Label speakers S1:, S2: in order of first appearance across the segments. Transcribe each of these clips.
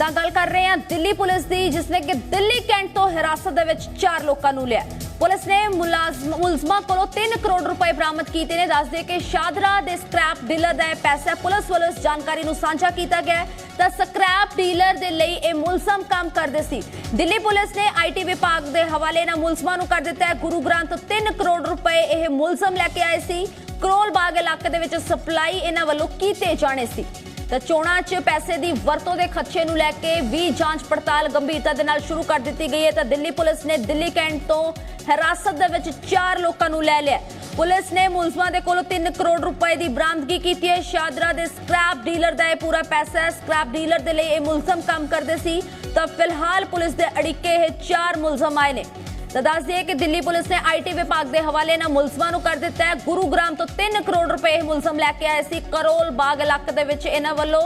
S1: ਤਾਂ ਗੱਲ ਕਰ ਰਹੇ ਹਾਂ ਦਿੱਲੀ ਪੁਲਿਸ ਦੀ, ਜਿਸ ਨੇ ਕਿ ਦਿੱਲੀ ਕੈਂਟ ਤੋਂ ਹਿਰਾਸਤ ਦੇ ਵਿੱਚ 4 ਲੋਕਾਂ ਨੂੰ ਲਿਆ। ਪੁਲਿਸ ਨੇ ਮੁਲਜ਼ਮਾਂ ਕੋਲੋਂ 3 ਕਰੋੜ ਰੁਪਏ ਬਰਾਮਦ ਕੀਤੇ ਨੇ। ਦੱਸ ਦੇ ਕਿ ਸ਼ਾਦਰਾ ਦੇ ਸਕ੍ਰੈਪ ਡੀਲਰ ਦਾ ਪੈਸਾ ਪੁਲਿਸ ਵੱਲੋਂ ਇਸ ਜਾਣਕਾਰੀ ਨੂੰ ਸਾਂਝਾ ਕੀਤਾ ਗਿਆ ਤਾਂ ਸਕ੍ਰੈਪ ਡੀਲਰ ਦੇ ਲਈ ਇਹ ਮੁਲਜ਼ਮ ਕੰਮ ਕਰਦੇ ਸੀ। ਦਿੱਲੀ ਪੁਲਿਸ ਨੇ ਆਈਟੀ ਵਿਭਾਗ ਦੇ ਹਵਾਲੇ ਨਾਲ ਮੁਲਜ਼ਮਾਂ ਨੂੰ ਕਰ ਦਿੱਤਾ ਹੈ ਗੁਰੂਗ੍ਰਾਮ ਤੋਂ 3 ਕਰੋੜ ਰੁਪਏ ਇਹ ਮੁਲਜ਼ਮ ਲੈ ਕੇ ਆਏ ਸੀ। ਕਰੋਲ ਬਾਗ ਇਲਾਕੇ ਦੇ ਵਿੱਚ ਸਪਲਾਈ ਇਹਨਾਂ ਵੱਲੋਂ ਕੀਤੇ ਜਾਣੇ ਸੀ। ਤਾਂ ਚੋਣਾਂ 'ਚ ਪੈਸੇ ਦੀ ਵਰਤੋਂ ਦੇ ਖਦਸ਼ੇ ਨੂੰ ਲੈ ਕੇ ਵੀ ਜਾਂਚ ਪੜਤਾਲ ਗੰਭੀਰਤਾ ਦੇ ਨਾਲ ਸ਼ੁਰੂ ਕਰ ਦਿੱਤੀ ਗਈ ਹੈ। ਤਾਂ ਦਿੱਲੀ ਪੁਲਿਸ ਨੇ ਦਿੱਲੀ ਕੈਂਟ ਤੋਂ ਹਿਰਾਸਤ ਦੇ ਵਿੱਚ 4 ਲੋਕਾਂ ਨੂੰ ਲੈ ਲਿਆ। ਪੁਲਿਸ ਨੇ ਮੁਲਜ਼ਮਾਂ ਦੇ ਕੋਲੋਂ 3 ਕਰੋੜ ਰੁਪਏ ਦੀ ਬਰਾਮਦਗੀ ਕੀਤੀ ਹੈ। ਸ਼ਾਦਰਾ ਦੇ ਸਕ੍ਰੈਪ ਡੀਲਰ ਦਾ ਇਹ ਪੂਰਾ ਪੈਸਾ ਹੈ। ਸਕ੍ਰੈਪ ਡੀਲਰ ਦੇ ਲਈ ਇਹ ਮੁਲਜ਼ਮ ਕੰਮ ਕਰਦੇ ਸੀ। ਤਾਂ ਫਿਲਹਾਲ ਪੁਲਿਸ ਦੇ ਅੜਿੱਕੇ ਇਹ 4 ਮੁਲਜ਼ਮ ਆਏ ਨੇ। ਤਾਂ ਦੱਸ ਦਈਏ ਕਿ ਦਿੱਲੀ ਪੁਲਿਸ ਨੇ ਆਈਟੀ ਵਿਭਾਗ ਦੇ ਹਵਾਲੇ ਨਾਲ ਮੁਲਜ਼ਮਾਂ ਨੂੰ ਕਰ ਦਿੱਤਾ ਹੈ ਗੁਰੂਗ੍ਰਾਮ ਤੋਂ 3 ਕਰੋੜ ਰੁਪਏ ਇਹ ਮੁਲਜ਼ਮ ਲੈ ਕੇ ਆਏ ਸੀ। ਕਰੋਲ ਬਾਗ ਇਲਾਕੇ ਦੇ ਵਿੱਚ ਇਹਨਾਂ ਵੱਲੋਂ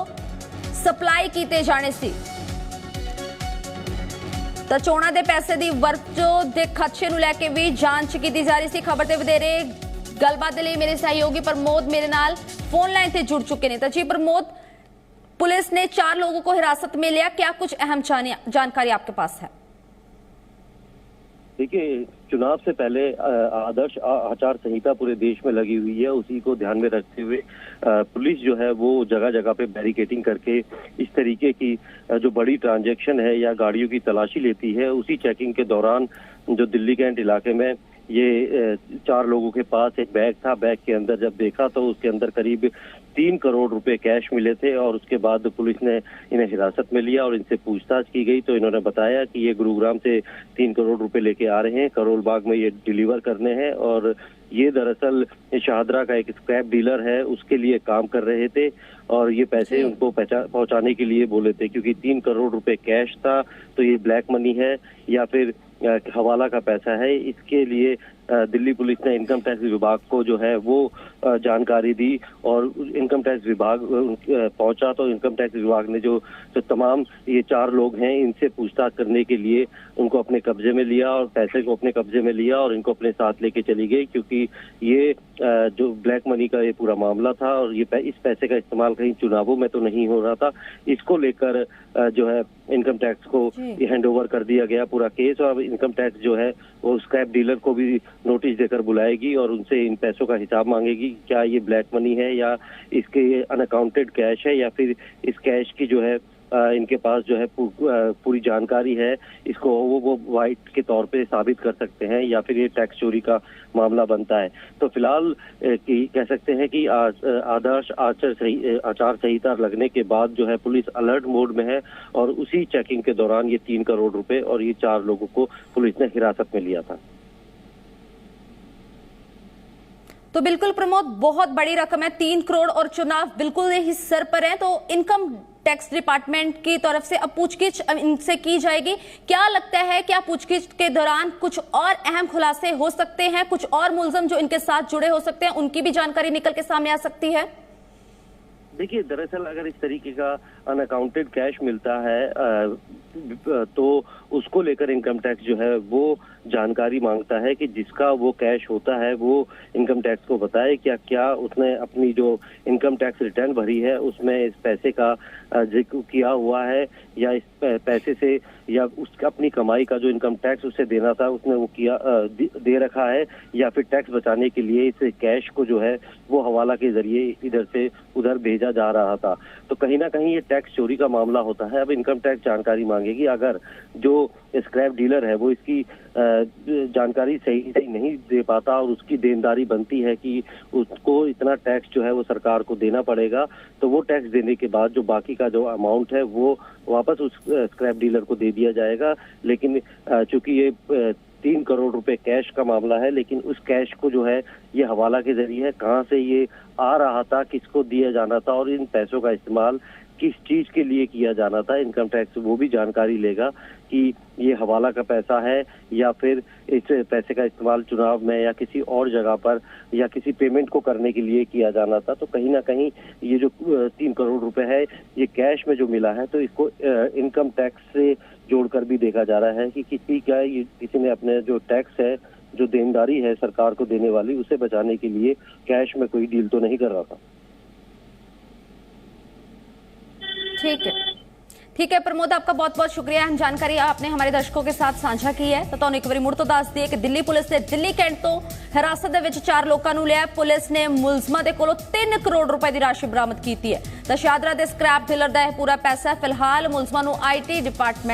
S1: ਸਪਲਾਈ ਕੀਤੇ ਜਾਣੇ ਸੀ। ਤਾਂ ਚੋਣਾਂ ਦੇ ਪੈਸੇ ਦੀ ਵਰਤੋਂ ਦੇ ਖਦਸ਼ੇ ਨੂੰ ਲੈ ਕੇ ਵੀ ਜਾਂਚ ਕੀਤੀ ਜਾ ਰਹੀ ਸੀ। ਖਬਰ ਤੇ ਵਧੇਰੇ ਗੱਲਬਾਤ ਦੇ ਲਈ ਮੇਰੇ ਸਹਿਯੋਗੀ प्रमोद मेरे नाल फोन लाइन से जुड़ चुके हैं। तो जी प्रमोद, पुलिस ने 4 लोगों को हिरासत में लिया, क्या कुछ अहम जानकारी आपके पास है?
S2: देखिए, चुनाव से पहले आदर्श आचार संहिता पूरे देश में लगी हुई है। उसी को ध्यान में रखते हुए पुलिस जो है वो जगह जगह पे बैरिकेडिंग करके इस तरीके की जो बड़ी ट्रांजैक्शन है या गाड़ियों की तलाशी लेती है, उसी चेकिंग के दौरान जो दिल्ली कैंट इलाके में ये 4 लोगों के पास एक बैग था। बैग के अंदर जब देखा तो उसके अंदर करीब 3 करोड़ रुपए कैश मिले थे और उसके बाद पुलिस ने इन्हें हिरासत में लिया और इनसे पूछताछ की गई तो इन्होंने बताया कि ये गुरुग्राम से 3 करोड़ रुपए लेके आ रहे हैं, करोल बाग में ये डिलीवर करने हैं और ये दरअसल शाहदरा का एक स्क्रैप डीलर है, उसके लिए काम कर रहे थे और ये पैसे उनको पहुंचाने के लिए बोले थे। क्योंकि 3 करोड़ रुपए कैश था तो ये ब्लैक मनी है या फिर हवाला का पैसा है। इसके लिए दिल्ली पुलिस ने इनकम टैक्स विभाग को जो है वो जानकारी दी और इनकम टैक्स विभाग पहुंचा तो इनकम टैक्स विभाग ने जो तमाम ये 4 लोग हैं इनसे पूछताछ करने के लिए उनको अपने कब्जे में लिया और पैसे को अपने कब्जे में लिया और इनको अपने साथ लेके चली गई। क्योंकि ये जो ब्लैक मनी का ये पूरा मामला था और ये इस पैसे का इस्तेमाल कहीं चुनावों में तो नहीं हो रहा था, इसको लेकर जो है इनकम टैक्स को हैंड ओवर कर दिया गया पूरा केस। और इनकम टैक्स जो है वो स्क्रैप डीलर को भी नोटिस देकर बुलाएगी और उनसे इन पैसों का हिसाब मांगेगी, क्या ये ब्लैक मनी है या इसके अनअकाउंटेड कैश है या फिर इस कैश की जो है इनके पास जो है पूरी जानकारी है, इसको वो वाइट के तौर पे साबित कर सकते हैं या फिर ये टैक्स चोरी का मामला बनता है। तो फिलहाल कह सकते हैं कि आदर्श आचार संहिता लगने के बाद जो है पुलिस अलर्ट मोड में है और उसी चेकिंग के दौरान ये 3 करोड़ रुपए और ये 4 लोगों को पुलिस ने हिरासत में लिया था।
S1: तो बिल्कुल प्रमोद, बहुत बड़ी रकम है, 3 करोड़ और चुनाव बिल्कुल ही सर पर है। तो इनकम टैक्स डिपार्टमेंट की तरफ से अब पूछगिछ इनसे की जाएगी। क्या लगता है क्या पूछगिछ के दौरान कुछ और अहम खुलासे हो सकते हैं, कुछ और मुलजम जो इनके साथ जुड़े हो सकते हैं उनकी भी जानकारी निकल के सामने आ सकती है?
S2: देखिए, दरअसल अगर इस तरीके का अनअकाउंटेड कैश मिलता है तो उसको लेकर इनकम टैक्स जो है वो जानकारी मांगता है कि जिसका वो कैश होता है वो इनकम टैक्स को बताए क्या उसने अपनी जो इनकम टैक्स रिटर्न भरी है उसमें इस पैसे का जिक्र किया हुआ है या इस पैसे से या उसका अपनी कमाई का जो इनकम टैक्स उसे देना था उसने वो किया दे रखा है या फिर टैक्स बचाने के लिए इस कैश को जो है वो हवाला के जरिए इधर से उधर भेजा जा रहा था। तो कहीं ना कहीं ये टैक्स चोरी का मामला होता है। अब इनकम टैक्स जानकारी मांगेगी। अगर जो स्क्रैप डीलर है वो इसकी जानकारी सही नहीं दे पाता और उसकी देनदारी बनती है कि उसको इतना टैक्स जो है वो सरकार को देना पड़ेगा, तो वो टैक्स देने के बाद जो बाकी का जो अमाउंट है वो वापस उस स्क्रैप डीलर को दे दिया जाएगा। लेकिन चूंकि ये 3 करोड़ रुपए कैश का मामला है, लेकिन उस कैश को जो है ये हवाला के जरिए है, कहाँ से ये आ रहा था, किसको दिया जाना था और इन पैसों का इस्तेमाल किस चीज के लिए किया जाना था, इनकम टैक्स वो भी जानकारी लेगा कि ये हवाला का पैसा है या फिर इस पैसे का इस्तेमाल चुनाव में या किसी और जगह पर या किसी पेमेंट को करने के लिए किया जाना था। तो कहीं ना कहीं ये जो 3 करोड़ रुपए है ये कैश में जो मिला है तो इसको इनकम टैक्स से जोड़कर भी देखा जा रहा है कि किसी ने अपने जो टैक्स है, जो देनदारी है सरकार को देने वाली, उसे बचाने के लिए कैश में कोई डील तो नहीं कर रहा था।
S1: ठीक है, ठीक है प्रमोद, आपका बहुत बहुत शुक्रिया। अहम जानकारी आपने हमारे दर्शकों के साथ साझा की है। तो ਤੁਹਾਨੂੰ ਇੱਕ ਵਾਰੀ ਮੁੜ ਤੋਂ ਦੱਸ ਦਈਏ ਕਿ ਦਿੱਲੀ ਪੁਲਿਸ ਨੇ ਦਿੱਲੀ ਕੈਂਟ ਤੋਂ ਹਿਰਾਸਤ ਦੇ ਵਿੱਚ 4 ਲੋਕਾਂ ਨੂੰ ਲਿਆ। ਪੁਲਿਸ ਨੇ ਮੁਲਜ਼ਮਾਂ ਦੇ ਕੋਲੋਂ 3 ਕਰੋੜ ਰੁਪਏ ਦੀ ਰਾਸ਼ੀ ਬਰਾਮਦ ਕੀਤੀ ਹੈ। ਤਾਂ ਸ਼ਾਦਰਾ ਦੇ ਸਕ੍ਰੈਪ ਡੀਲਰ ਦਾ ਇਹ ਪੂਰਾ ਪੈਸਾ ਫਿਲਹਾਲ ਮੁਲਜ਼ਮਾਂ ਨੂੰ ਆਈਟੀ ਡਿਪਾਰਟਮੈਂਟ